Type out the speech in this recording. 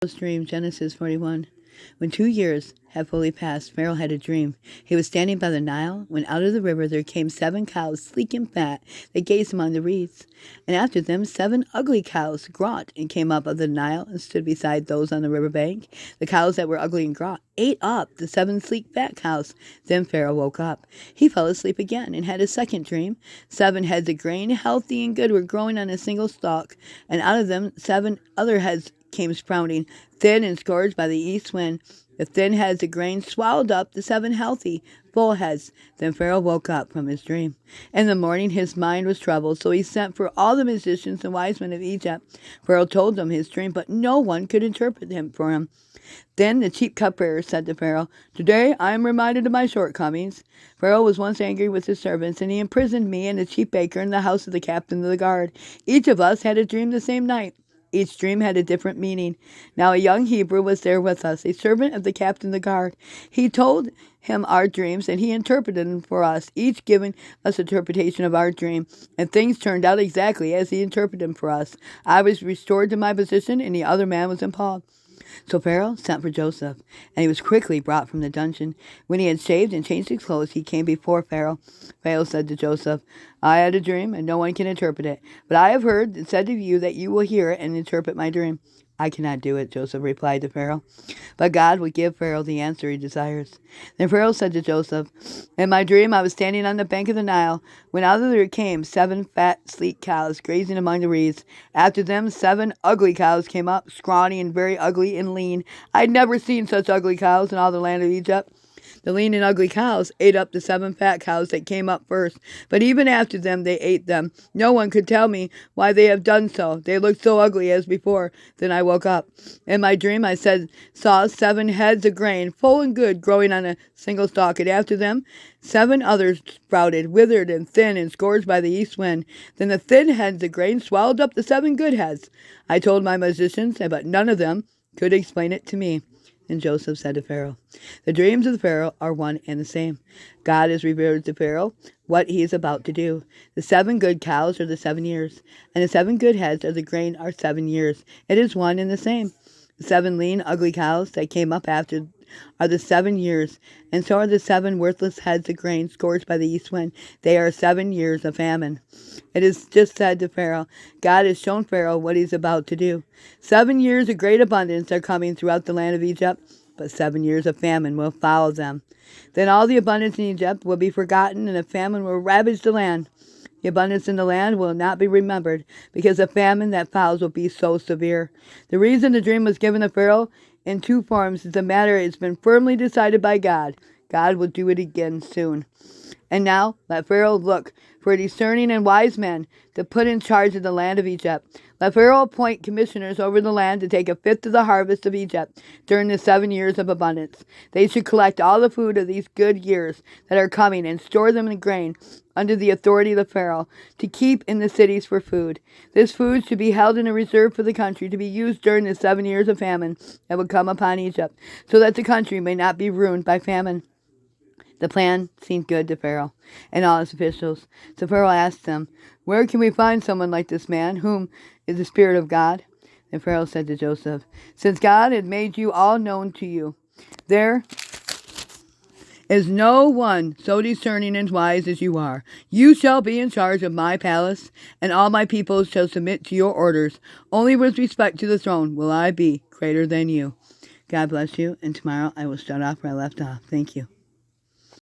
Dream, Genesis 41. When 2 years had fully passed, Pharaoh had a dream. He was standing by the Nile, when out of the river there came 7 cows, sleek and fat, that gazed among the reeds. And after them 7 ugly cows, gaunt, and came up out of the Nile, and stood beside those on the river bank. The cows that were ugly and gaunt ate up the 7 sleek fat cows. Then Pharaoh woke up. He fell asleep again, and had a second dream. 7 heads of grain, healthy and good, were growing on a single stalk, and out of them 7 other heads came sprouting, thin and scourged by the east wind. The thin heads of grain swallowed up the 7 healthy, full heads. Then Pharaoh woke up from his dream. In the morning his mind was troubled, so he sent for all the musicians and wise men of Egypt. Pharaoh told them his dream, but no one could interpret him for him. Then the chief cupbearer said to Pharaoh, "Today I am reminded of my shortcomings. Pharaoh was once angry with his servants, and he imprisoned me and the chief baker in the house of the captain of the guard. Each of us had a dream the same night. Each dream had a different meaning. Now a young Hebrew was there with us, a servant of the captain of the guard. He told him our dreams, and he interpreted them for us, each giving us interpretation of our dream. And things turned out exactly as he interpreted them for us. I was restored to my position, and the other man was impaled." So Pharaoh sent for Joseph, and he was quickly brought from the dungeon. When he had shaved and changed his clothes, he came before Pharaoh. Pharaoh said to Joseph, "I had a dream, and no one can interpret it. But I have heard and said to you that you will hear it and interpret my dream." "I cannot do it," Joseph replied to Pharaoh. But God will give Pharaoh the answer he desires. Then Pharaoh said to Joseph, "In my dream I was standing on the bank of the Nile, when out of there came 7 fat, sleek cows, grazing among the reeds. After them 7 ugly cows came up, scrawny and very ugly and lean. I had never seen such ugly cows in all the land of Egypt. The lean and ugly cows ate up the 7 fat cows that came up first, but even after them they ate them. No one could tell me why they have done so. They looked so ugly as before. Then I woke up. In my dream I saw 7 heads of grain, full and good, growing on a single stalk, and after them 7 others sprouted, withered and thin and scourged by the east wind. Then the thin heads of grain swallowed up the 7 good heads. I told my magicians, but none of them could explain it to me." And Joseph said to Pharaoh, "The dreams of the Pharaoh are one and the same. God has revealed to Pharaoh what he is about to do. The 7 good cows are the 7 years, and the 7 good heads of the grain are 7 years. It is one and the same. The 7 lean, ugly cows that came up after are the 7 years, and so are the 7 worthless heads of grain scorched by the east wind. They are 7 years of famine." It is just said to Pharaoh, God has shown Pharaoh what he is about to do. 7 years of great abundance are coming throughout the land of Egypt, but 7 years of famine will follow them. Then all the abundance in Egypt will be forgotten, and the famine will ravage the land. The abundance in the land will not be remembered, because the famine that follows will be so severe. The reason the dream was given to Pharaoh in 2 forms is a matter has been firmly decided by God. God will do it again soon. And now let Pharaoh look for discerning and wise men to put in charge of the land of Egypt. Let Pharaoh appoint commissioners over the land to take 1/5 of the harvest of Egypt during the 7 years of abundance. They should collect all the food of these good years that are coming and store them in grain under the authority of the Pharaoh to keep in the cities for food. This food should be held in a reserve for the country to be used during the 7 years of famine that will come upon Egypt, so that the country may not be ruined by famine." The plan seemed good to Pharaoh and all his officials. So Pharaoh asked them, "Where can we find someone like this man, whom is the Spirit of God?" And Pharaoh said to Joseph, "Since God had made you all known to you, there is no one so discerning and wise as you are. You shall be in charge of my palace, and all my people shall submit to your orders. Only with respect to the throne will I be greater than you." God bless you, and tomorrow I will start off where I left off. Thank you.